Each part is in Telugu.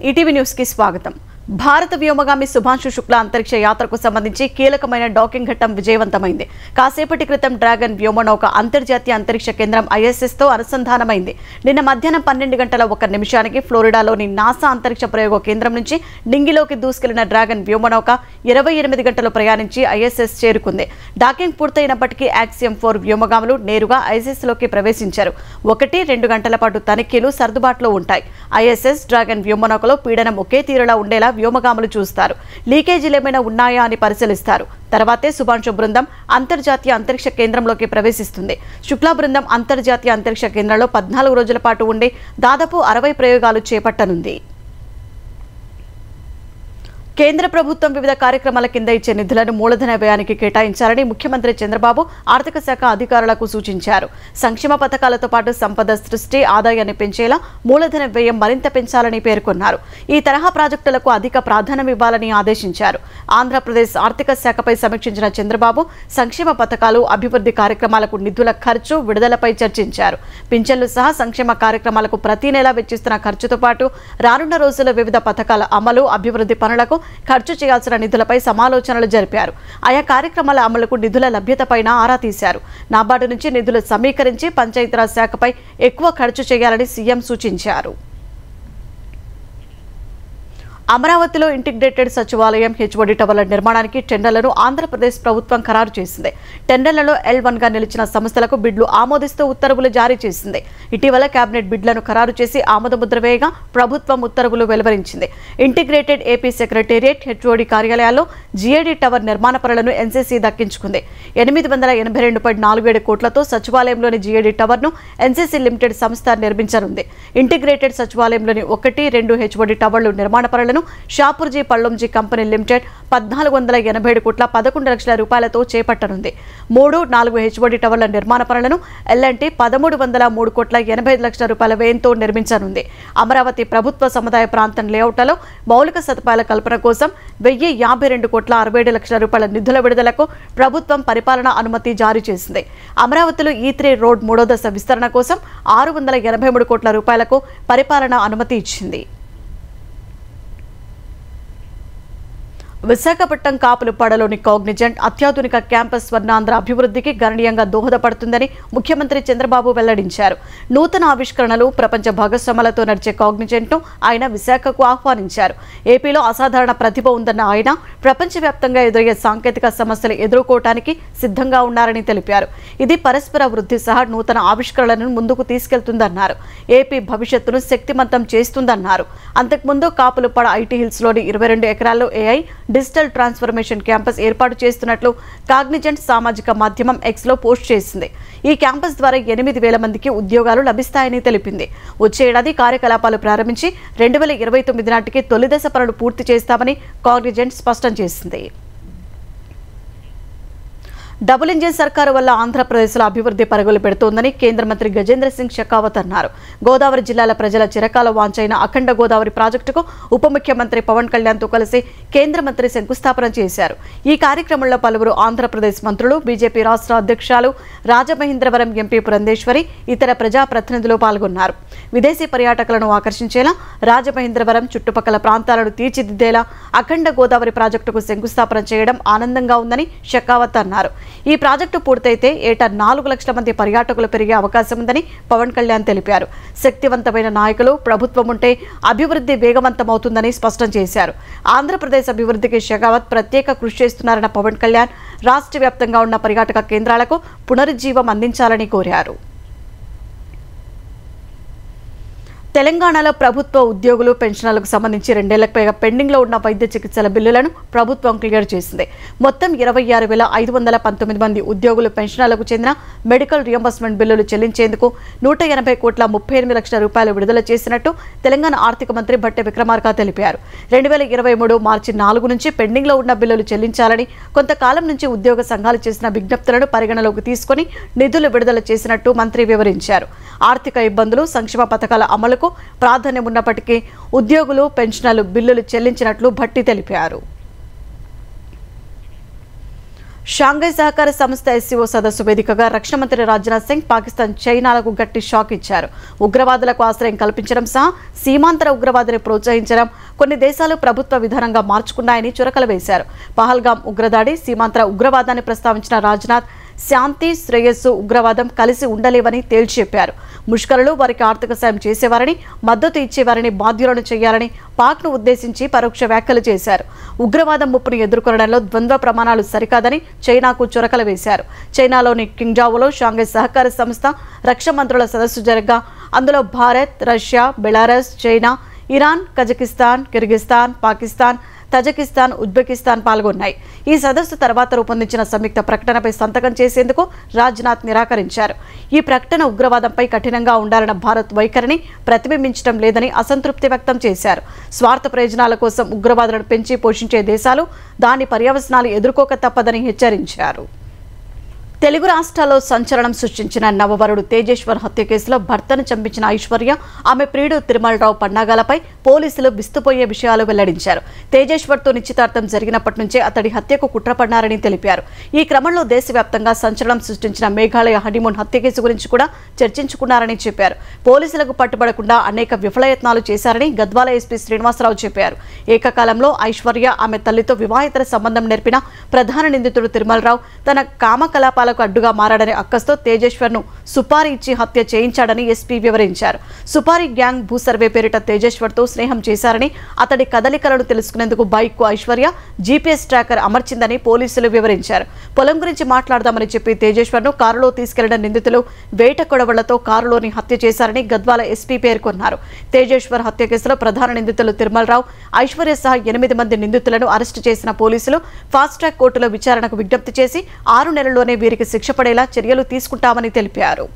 ఈటీవీ న్యూస్ కి స్వాగతం. భారత వ్యోమగామి శుభాంశు శుక్లా అంతరిక్ష యాత్రకు సంబంధించి కీలకమైన డాకింగ్ ఘట్టం విజయవంతమైంది. కాసేపటి క్రితం డ్రాగన్ వ్యోమనౌక అంతర్జాతీయ అంతరిక్ష కేంద్రం ISS తో అనుసంధానమైంది. నిన్న మధ్యాహ్నం 12 గంటల 1 నిమిషానికి ఫ్లోరిడాలోని నాసా అంతరిక్ష ప్రయోగ కేంద్రం నుంచి నింగిలోకి దూసుకెళ్లిన డ్రాగన్ వ్యోమనౌక 28 గంటలు ప్రయాణించి ISS చేరుకుంది. డాకింగ్ పూర్తయినప్పటికీ యాక్సియం 4 వ్యోమగాములు నేరుగా ISS లోకి ప్రవేశించారు. 1-2 గంటల పాటు తనిఖీలు సర్దుబాటులో ఉంటాయి. ISS డ్రాగన్ వ్యోమనౌకలో పీడనం ఒకే తీరులా ఉండేలా వ్యోమగాములు చూస్తారు. లీకేజీలు ఏమైనా ఉన్నాయా అని పరిశీలిస్తారు. తర్వాతే శుభాంశు బృందం అంతర్జాతీయ అంతరిక్ష కేంద్రంలోకి ప్రవేశిస్తుంది. శుక్లా బృందం అంతర్జాతీయ అంతరిక్ష కేంద్రంలో 14 రోజుల పాటు ఉండి దాదాపు 60 ప్రయోగాలు చేపట్టనుంది. కేంద్ర ప్రభుత్వం వివిధ కార్యక్రమాల కింద ఇచ్చే నిధులను మూలధన వ్యయానికి కేటాయించాలని ముఖ్యమంత్రి చంద్రబాబు ఆర్థిక శాఖ అధికారులకు సూచించారు. సంక్షేమ పథకాలతో పాటు సంపద సృష్టి, ఆదాయాన్ని పెంచేలా మూలధన వ్యయం మరింత పెంచాలని పేర్కొన్నారు. ఈ తరహా ప్రాజెక్టులకు అధిక ప్రాధాన్యం ఇవ్వాలని ఆదేశించారు. ఆంధ్రప్రదేశ్ ఆర్థిక శాఖపై సమీక్షించిన చంద్రబాబు సంక్షేమ పథకాలు, అభివృద్ధి కార్యక్రమాలకు నిధుల ఖర్చు, విడుదలపై చర్చించారు. పింఛన్లు సహా సంక్షేమ కార్యక్రమాలకు ప్రతి నెలా వెచ్చిస్తున్న ఖర్చుతో పాటు రానున్న రోజుల్లో వివిధ పథకాల అమలు, అభివృద్ధి పనులకు ఖర్చు చేయాల్సిన నిధులపై సమాలోచనలు జరిపారు. ఆయా కార్యక్రమాల అమలుకు నిధుల లభ్యతపైన ఆరా తీశారు. నాబార్డు నుంచి నిధులు సమీకరించి పంచాయతీరాజ్ శాఖపై ఎక్కువ ఖర్చు చేయాలని సీఎం సూచించారు. అమరావతిలో ఇంటిగ్రేటెడ్ సచివాలయం HOD టవర్ల నిర్మాణానికి టెండర్లను ఆంధ్రప్రదేశ్ ప్రభుత్వం ఖరారు చేసింది. టెండర్లలో L1 గా నిలిచిన సంస్థలకు బిడ్లు ఆమోదిస్తూ ఉత్తర్వులు జారీ చేసింది. ఇటీవల కేబినెట్ బిడ్లను ఖరారు చేసి ఆమోదముద్ర వేయగా ప్రభుత్వం ఉత్తర్వులు వెలువరించింది. ఇంటిగ్రేటెడ్ AP సెక్రటేరియట్, HOD కార్యాలయాల్లో GAD టవర్ నిర్మాణ పనులను NCC దక్కించుకుంది. 882.47 కోట్లతో సచివాలయంలోని GAD టవర్ను NCC లిమిటెడ్ సంస్థ నిర్మించనుంది. ఇంటిగ్రేటెడ్ సచివాలయంలోని 1-2 HOD టవర్లు నిర్మాణ పనులను షాపూర్జీ పళ్ళంజీ కంపెనీ లిమిటెడ్ 1487 కోట్ల 11 లక్షల రూపాయలతో చేపట్టనుంది. 3-4 HOD టవర్ల నిర్మాణ పనులను L&T 1303 కోట్ల 85 లక్షల రూపాయల వ్యయంతో నిర్మించనుంది. అమరావతి ప్రభుత్వ సముదాయ ప్రాంతం లేఅవుట్లలో మౌలిక సదుపాయాల కల్పన కోసం 1052 కోట్ల 67 లక్షల రూపాయల నిధుల విడుదలకు ప్రభుత్వం పరిపాలనా అనుమతి జారీ చేసింది. అమరావతిలో E3 రోడ్ 3వ దశ విస్తరణ కోసం 683 కోట్ల రూపాయలకు పరిపాలనా అనుమతి ఇచ్చింది. విశాఖపట్నం కాపులుపాడలోని కాగ్నిజెంట్ అత్యాధునిక క్యాంపస్ స్వర్ణాంధ్ర అభివృద్ధికి గణనీయంగా దోహదపడుతుందని ముఖ్యమంత్రి చంద్రబాబు వెల్లడించారు. నూతన ఆవిష్కరణలు, ప్రపంచ భాగస్వాములతో నడిచే కాగ్నిజెంట్ను ఆయన విశాఖకు ఆహ్వానించారు. ఏపీలో అసాధారణ ప్రతిభ ఉందన్న ఆయన ప్రపంచవ్యాప్తంగా ఎదురయ్యే సాంకేతిక సమస్యలు ఎదుర్కోవటానికి సిద్ధంగా ఉన్నారని తెలిపారు. ఇది పరస్పర వృద్ధి సహా నూతన ఆవిష్కరణలను ముందుకు తీసుకెళ్తుందన్నారు. ఏపీ భవిష్యత్తును శక్తిమంతం చేస్తుందన్నారు. అంతకుముందు కాపులుపాడ IT హిల్స్లోని 22 ఎకరాల్లో AI డిజిటల్ ట్రాన్స్ఫర్మేషన్ క్యాంపస్ ఏర్పాటు చేస్తున్నట్లు కాగ్నిజెంట్ సామాజిక మాధ్యమం Xలో పోస్ట్ చేసింది. ఈ క్యాంపస్ ద్వారా 8,000 మందికి ఉద్యోగాలు లభిస్తాయని తెలిపింది. వచ్చే ఏడాది కార్యకలాపాలు ప్రారంభించి 2029 నాటికి తొలి దశ పనులు పూర్తి చేస్తామని కాగ్నిజెంట్ స్పష్టం చేసింది. డబుల్ ఇంజిన్ సర్కారు వల్ల ఆంధ్రప్రదేశ్లో అభివృద్ధి పరుగులు పెడుతోందని కేంద్ర మంత్రి గజేంద్ర సింగ్ షెకావత్ అన్నారు. గోదావరి జిల్లాల ప్రజల చిరకాల వాంఛైన అఖండ గోదావరి ప్రాజెక్టుకు ఉప ముఖ్యమంత్రి పవన్ కళ్యాణ్తో కలిసి కేంద్ర మంత్రి శంకుస్థాపన చేశారు. ఈ కార్యక్రమంలో పలువురు ఆంధ్రప్రదేశ్ మంత్రులు, బీజేపీ రాష్ట్ర అధ్యక్షులు, రాజమహేంద్రవరం ఎంపీ పురంధేశ్వరి, ఇతర ప్రజాప్రతినిధులు పాల్గొన్నారు. విదేశీ పర్యాటకులను ఆకర్షించేలా, రాజమహేంద్రవరం చుట్టుపక్కల ప్రాంతాలను తీర్చిదిద్దేలా అఖండ గోదావరి ప్రాజెక్టుకు శంకుస్థాపన చేయడం ఆనందంగా ఉందని షెకావత్ అన్నారు. ఈ ప్రాజెక్టు పూర్తయితే ఏటా 4 లక్షల మంది పర్యాటకులు పెరిగే అవకాశం ఉందని పవన్ కళ్యాణ్ తెలిపారు. శక్తివంతమైన నాయకులు, ప్రభుత్వం ఉంటే అభివృద్ధి వేగవంతమవుతుందని స్పష్టం చేశారు. ఆంధ్రప్రదేశ్ అభివృద్ధికి షెకావత్ ప్రత్యేక కృషి చేస్తున్నారన్న పవన్ కళ్యాణ్ రాష్ట్ర వ్యాప్తంగా ఉన్న పర్యాటక కేంద్రాలకు పునరుజ్జీవం అందించాలని కోరారు. తెలంగాణలో ప్రభుత్వ ఉద్యోగులు, పెన్షనర్లకు సంబంధించి 2 ఏళ్లకు పైగా పెండింగ్లో ఉన్న వైద్య చికిత్సల బిల్లులను ప్రభుత్వం క్లియర్ చేసింది. మొత్తం 26,519 మంది ఉద్యోగులు, పెన్షనర్లకు చెందిన మెడికల్ రియంబర్స్మెంట్ బిల్లులు చెల్లించేందుకు 180 కోట్ల 38 లక్షల రూపాయలు విడుదల చేసినట్టు తెలంగాణ ఆర్థిక మంత్రి భట్టి విక్రమార్క తెలిపారు. 2023 మార్చి 4 నుంచి పెండింగ్లో ఉన్న బిల్లులు చెల్లించాలని కొంతకాలం నుంచి ఉద్యోగ సంఘాలు చేసిన విజ్ఞప్తులను పరిగణలోకి తీసుకుని నిధులు విడుదల చేసినట్టు మంత్రి వివరించారు. ఆర్థిక ఇబ్బందులు, సంక్షేమ పథకాల అమలుకు ప్రాధాన్యం ఉన్నప్పటికీ ఉద్యోగులు, పెన్షనర్లు బిల్లులు చెల్లించినట్లు భట్టి తెలిపారు. షాంఘై సహకార సంస్థ ఎస్సీఓ సదస్సు వేదికగా రక్షణ మంత్రి రాజ్నాథ్ సింగ్ పాకిస్తాన్, చైనాలకు గట్టి షాక్ ఇచ్చారు. ఉగ్రవాదులకు ఆశ్రయం కల్పించడం సహా సీమాంతర ఉగ్రవాదాన్ని ప్రోత్సహించడం కొన్ని దేశాలు ప్రభుత్వ విధానంగా మార్చుకున్నాయని చురకలు వేశారు. పహల్గాం ఉగ్రదాడి, సీమాంతర ఉగ్రవాదాన్ని ప్రస్తావించిన రాజ్నాథ్ శాంతి, శ్రేయస్సు, ఉగ్రవాదం కలిసి ఉండలేవని తేల్చి చెప్పారు. ముష్కరులు వారికి ఆర్థిక సాయం చేసేవారని, మద్దతు ఇచ్చేవారని బాధ్యులను చేయాలని పాక్ను ఉద్దేశించి పరోక్ష వ్యాఖ్యలు చేశారు. ఉగ్రవాదం ముప్పును ఎదుర్కొనడంలో ద్వంద్వ ప్రమాణాలు సరికాదని చైనాకు చురకలు వేశారు. చైనాలోని కింగ్జావోలో షాంఘై సహకార సంస్థ రక్షణ మంత్రుల సదస్సు జరగగా అందులో Bharat, Russia, Belarus, China, Iran, Kazakhstan, Kyrgyzstan, Pakistan, Tajikistan, Uzbekistan పాల్గొన్నాయి. ఈ సదస్సు తర్వాత రూపొందించిన సంయుక్త ప్రకటనపై సంతకం చేసేందుకు రాజ్నాథ్ నిరాకరించారు. ఈ ప్రకటన ఉగ్రవాదంపై కఠినంగా ఉండాలన్న భారత్ వైఖరిని ప్రతిబింబించడం లేదని అసంతృప్తి వ్యక్తం చేశారు. స్వార్థ ప్రయోజనాల కోసం ఉగ్రవాదులను పెంచి పోషించే దేశాలు దాని పర్యవసనాలు ఎదుర్కోక తప్పదని హెచ్చరించారు. తెలుగు రాష్ట్రాల్లో సంచలనం సృష్టించిన నవవరుడు తేజేశ్వర్ హత్య కేసులో భర్తను చంపించిన ఐశ్వర్య, ఆమె ప్రియుడు తిరుమలరావు పన్నాగాలపై పోలీసులు విస్తుపోయే విషయాలు వెల్లడించారు. తేజేశ్వర్తో నిశ్చితార్థం జరిగినప్పటి నుంచే అతడి హత్యకు కుట్ర పన్నారని తెలిపారు. ఈ క్రమంలో దేశవ్యాప్తంగా సంచలనం సృష్టించిన మేఘాలయ హనీమూన్ హత్య కేసు గురించి కూడా చర్చించుకున్నారని చెప్పారు. పోలీసులకు పట్టుబడకుండా అనేక విఫలయత్నాలు చేశారని గద్వాల ఎస్పీ శ్రీనివాసరావు చెప్పారు. ఏకకాలంలో ఐశ్వర్య, ఆమె తల్లితో వివాహేతర సంబంధం నేర్పిన ప్రధాన నిందితుడు తిరుమలరావు తన కామకలాపాల అడ్డుగా మారాడనే అక్కస్తో తేజేశ్వర్ను సుపారీ ఇచ్చి హత్య చేయించాడని ఎస్పీ వివరించారు. సుపారీ గ్యాంగ్ భూ సర్వే పేరిట తేజేశ్వర్తో స్నేహం చేశారని, అతడి కదలికలను తెలుసుకునేందుకు బైక్కు ఐశ్వర్య జీపీఎస్ ట్రాకర్ అమర్చిందని పోలీసులు వివరించారు. పొలం గురించి మాట్లాడదామని చెప్పి తేజేశ్వర్ను కారులో తీసుకెళ్లిన నిందితులు వేట కొడవళ్లతో కారులోని హత్య చేశారని గద్వాల ఎస్పీ పేర్కొన్నారు. తేజేశ్వర్ హత్య కేసులో ప్రధాన నిందితులు తిరుమలరావు, ఐశ్వర్య సహా 8 మంది నిందితులను అరెస్టు చేసిన పోలీసులు ఫాస్ట్ ట్రాక్ కోర్టులో విచారణకు విజ్ఞప్తి చేసి 6 నెలల్లోనే వీరికి శిక్ష పడేలా చర్యలు తీసుకుంటామని తెలిపారు.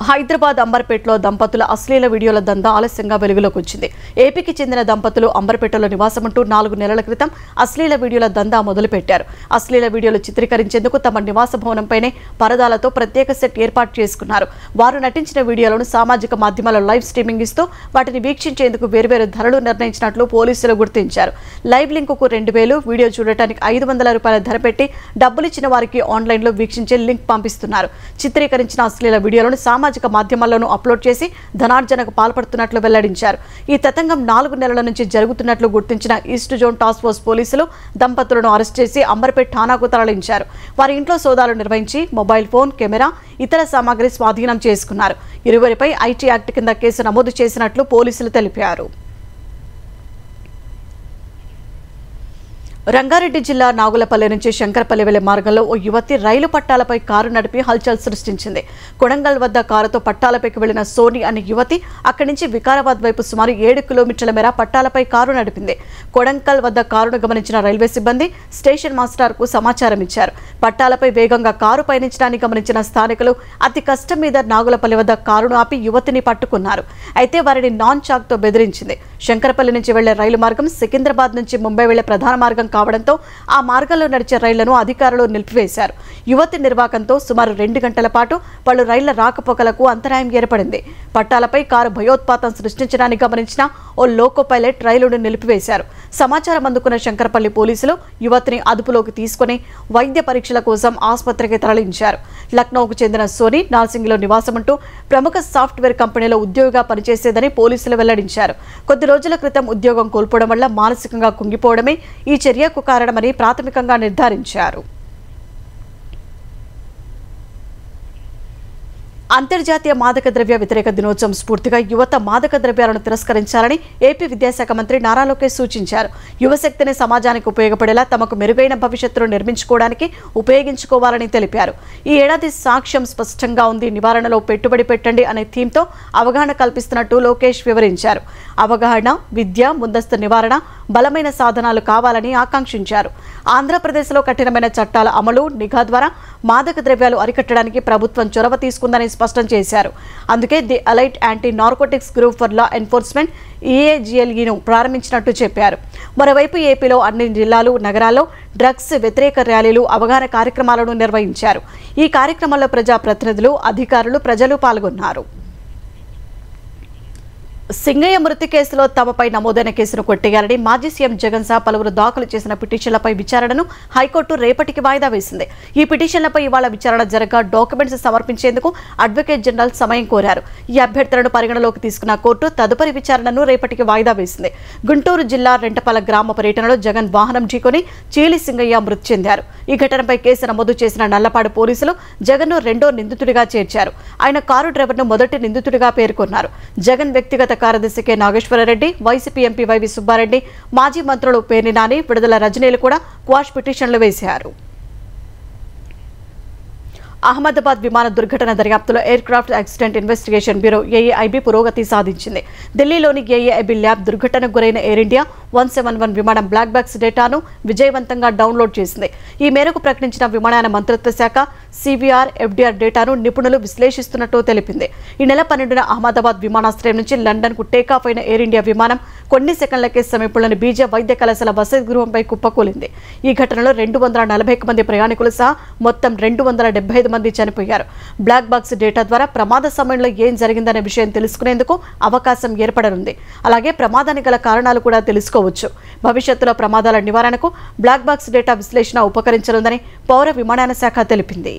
హైదరాబాద్ అంబర్పేటలో దంపతుల అశ్లీల వీడియోల దందా ఆలస్యంగా వెలుగులోకి వచ్చింది. ఏపీకి చెందిన దంపతులు అంబర్పేటలో నివాసముంటూ 4 నెలల క్రితం అశ్లీల వీడియోల దందా మొదలుపెట్టారు. అశ్లీల వీడియోలు చిత్రీకరించేందుకు తమ నివాస భవనంపైనే పరదాలతో ప్రత్యేక సెట్ ఏర్పాటు చేసుకున్నారు. వారు నటించిన వీడియోలను సామాజిక మాధ్యమాల్లో లైవ్ స్ట్రీమింగ్ ఇస్తూ వాటిని వీక్షించేందుకు వేర్వేరు ధరలు నిర్ణయించినట్లు పోలీసులు గుర్తించారు. లైవ్ లింకుకు 2000, వీడియో చూడటానికి 500 రూపాయల ధర పెట్టి డబ్బులిచ్చిన వారికి ఆన్లైన్లో వీక్షించే లింక్ పంపిస్తున్నారు. చిత్రీకరించిన అశ్లీల వీడియోలను సామాజిక మాధ్యమాల్లోనూ అప్లోడ్ చేసి ధనార్జనకు పాల్పడుతున్నట్లు వెల్లడించారు. ఈ తతంగం 4 నెలల నుంచి జరుగుతున్నట్లు గుర్తించిన ఈస్ట్ జోన్ టాస్క్ ఫోర్స్ పోలీసులు దంపతులను అరెస్ట్ చేసి అంబర్పేట్ ఠాణాకు తరలించారు. వారి ఇంట్లో సోదాలు నిర్వహించి మొబైల్ ఫోన్, కెమెరా, ఇతర సామాగ్రి స్వాధీనం చేసుకున్నారు. ఇరువురిపై ఐటీ యాక్ట్ కింద కేసు నమోదు చేసినట్లు పోలీసులు తెలిపారు. రంగారెడ్డి జిల్లా నాగులపల్లి నుంచి శంకరపల్లి వెళ్లే మార్గంలో ఓ యువతి రైలు పట్టాలపై కారు నడిపి హల్చల్ సృష్టించింది. కొడంగల్ వద్ద కారుతో పట్టాలపైకి వెళ్లిన సోని అనే యువతి అక్కడి నుంచి వికారాబాద్ వైపు సుమారు 7 కిలోమీటర్ల మేర పట్టాలపై కారు నడిపింది. కొడంగల్ వద్ద కారును గమనించిన రైల్వే సిబ్బంది స్టేషన్ మాస్టర్కు సమాచారం ఇచ్చారు. పట్టాలపై వేగంగా కారు పయనించడాన్ని గమనించిన స్థానికులు అతి కష్టం మీద నాగులపల్లి వద్ద కారును ఆపి యువతిని పట్టుకున్నారు. అయితే వారిని నాన్ చాక్తో బెదిరించింది. శంకరపల్లి నుంచి వెళ్లే రైలు మార్గం సికింద్రాబాద్ నుంచి ముంబై వెళ్లే ప్రధాన మార్గం కావడంతో ఆ మార్గంలో నడిచే రైళ్లను అధికారులు నిలిపివేశారు. యువతి నిర్వాకంతో సుమారు 2 గంటల పాటు పలు రైళ్ల రాకపోకలకు అంతరాయం ఏర్పడింది. పట్టాలపై కారు భయోత్పాతం సృష్టించడాన్ని గమనించిన ఓ లోకో పైలట్ రైలును నిలిపివేశారు. సమాచారం అందుకున్న శంకరపల్లి పోలీసులు యువతిని అదుపులోకి తీసుకుని వైద్య పరీక్షల కోసం ఆసుపత్రికి తరలించారు. లక్నోకు చెందిన సోని నార్సింగ్లో నివాసముంటూ ప్రముఖ సాఫ్ట్వేర్ కంపెనీలో ఉద్యోగిగా పనిచేసేదని పోలీసులు వెల్లడించారు. కొద్ది రోజుల క్రితం ఉద్యోగం కోల్పోవడం వల్ల మానసికంగా కుంగిపోవడమే ఈ చర్యకు కారణమని ప్రాథమికంగా నిర్ధారించారు. అంతర్జాతీయ మాదక ద్రవ్య వ్యతిరేక దినోత్సవం స్ఫూర్తిగా యువత మాదక ద్రవ్యాలను తిరస్కరించాలని ఏపీ విద్యాశాఖ మంత్రి నారా లోకేష్ సూచించారు. యువశక్తిని సమాజానికి ఉపయోగపడేలా తమకు మెరుగైన భవిష్యత్తును నిర్మించుకోవడానికి ఉపయోగించుకోవాలని తెలిపారు. ఈ ఏడాది సాక్ష్యం స్పష్టంగా ఉంది, నివారణలో పెట్టుబడి పెట్టండి అనే థీమ్తో అవగాహన కల్పిస్తున్నట్టు లోకేష్ వివరించారు. అవగాహన, విద్య, ముందస్తు నివారణ, బలమైన సాధనాలు కావాలని ఆకాంక్షించారు. ఆంధ్రప్రదేశ్లో కఠినమైన చట్టాల అమలు, నిఘా ద్వారా మాదక ద్రవ్యాలు అరికట్టడానికి ప్రభుత్వం చొరవ తీసుకుందని స్పష్టం చేశారు. అందుకే the elite anti narcotics group for law enforcement EAGLEను ప్రారంభించినట్టు చెప్పారు. మరోవైపు ఏపీలో అన్ని జిల్లాలు, నగరాల్లో డ్రగ్స్ వ్యతిరేక ర్యాలీలు, అవగాహన కార్యక్రమాలను నిర్వహించారు. ఈ కార్యక్రమాల్లో ప్రజాప్రతినిధులు, అధికారులు, ప్రజలు పాల్గొన్నారు. సింగయ్య మృతి కేసులో తమపై నమోదైన కేసును కొట్టేయాలని మాజీ సీఎం జగన్ సహా పలువురు దాఖలు చేసిన పిటిషన్లపై విచారణను హైకోర్టు రేపటికి వాయిదా వేసింది. ఈ పిటిషన్లపై ఇవాళ విచారణ జరగా డాక్యుమెంట్స్ సమర్పించేందుకు అడ్వకేట్ జనరల్ సమయం కోరారు. ఈ అభ్యర్థులను పరిగణలోకి తీసుకున్న కోర్టు తదుపరి విచారణను రేపటికి వాయిదా వేసింది. గుంటూరు జిల్లా రెంటపల గ్రామ పర్యటనలో జగన్ వాహనం ఢీకొని చీలి సింగయ్య మృతి చెందారు. ఈ ఘటనపై కేసు నమోదు చేసిన నల్లపాడు పోలీసులు జగన్ను రెండో నిందితుడిగా చేర్చారు. ఆయన కారు డ్రైవర్ను మొదటి నిందితుడిగా పేర్కొన్నారు. జగన్ వ్యక్తిగత కార్యదర్శి K Nageswara Reddy, YCP MP YV Subba Reddy, మాజీ మంత్రులు పేర్ని నాని, విడుదల రజనీలు కూడా క్వాష్ పిటిషన్లు వేశారు. అహ్మదాబాద్ విమాన దుర్ఘటన దర్యాప్తులో aircraft accident investigation bureau AAIB పురోగతి సాధించింది. ఢిల్లీలోని ఏఏఐబీ ల్యాబ్ దుర్ఘటనకు గురైన ఎయిర్ ఇండియా 171 విమానం బ్లాక్ బాక్స్ డేటాను విజయవంతంగా డౌన్లోడ్ చేసింది. ఈ మేరకు ప్రకటించిన విమానయాన మంత్రిత్వ శాఖ సివిఆర్, ఎఫ్డీఆర్ డేటాను నిపుణులు విశ్లేషిస్తున్నట్టు తెలిపింది. ఈ నెల 12న అహ్మదాబాద్ విమానాశ్రయం నుంచి లండన్కు టేకాఫ్ అయిన ఎయిర్ ఇండియా విమానం కొన్ని సెకండ్లకే సమీపంలోని బీజే వైద్య కళాశాల వసతి గృహంపై కుప్పకూలింది. ఈ ఘటనలో 241 మంది ప్రయాణికులు సహా మొత్తం 275 మంది చనిపోయారు. బ్లాక్ బాక్స్ డేటా ద్వారా ప్రమాద సమయంలో ఏం జరిగిందనే విషయం తెలుసుకునేందుకు అవకాశం ఏర్పడనుంది. అలాగే ప్రమాదానికి గల కారణాలు కూడా తెలుసుకోవచ్చు. భవిష్యత్తులో ప్రమాదాల నివారణకు బ్లాక్ బాక్స్ డేటా విశ్లేషణ ఉపకరించనుందని పౌర విమానయాన శాఖ తెలిపింది.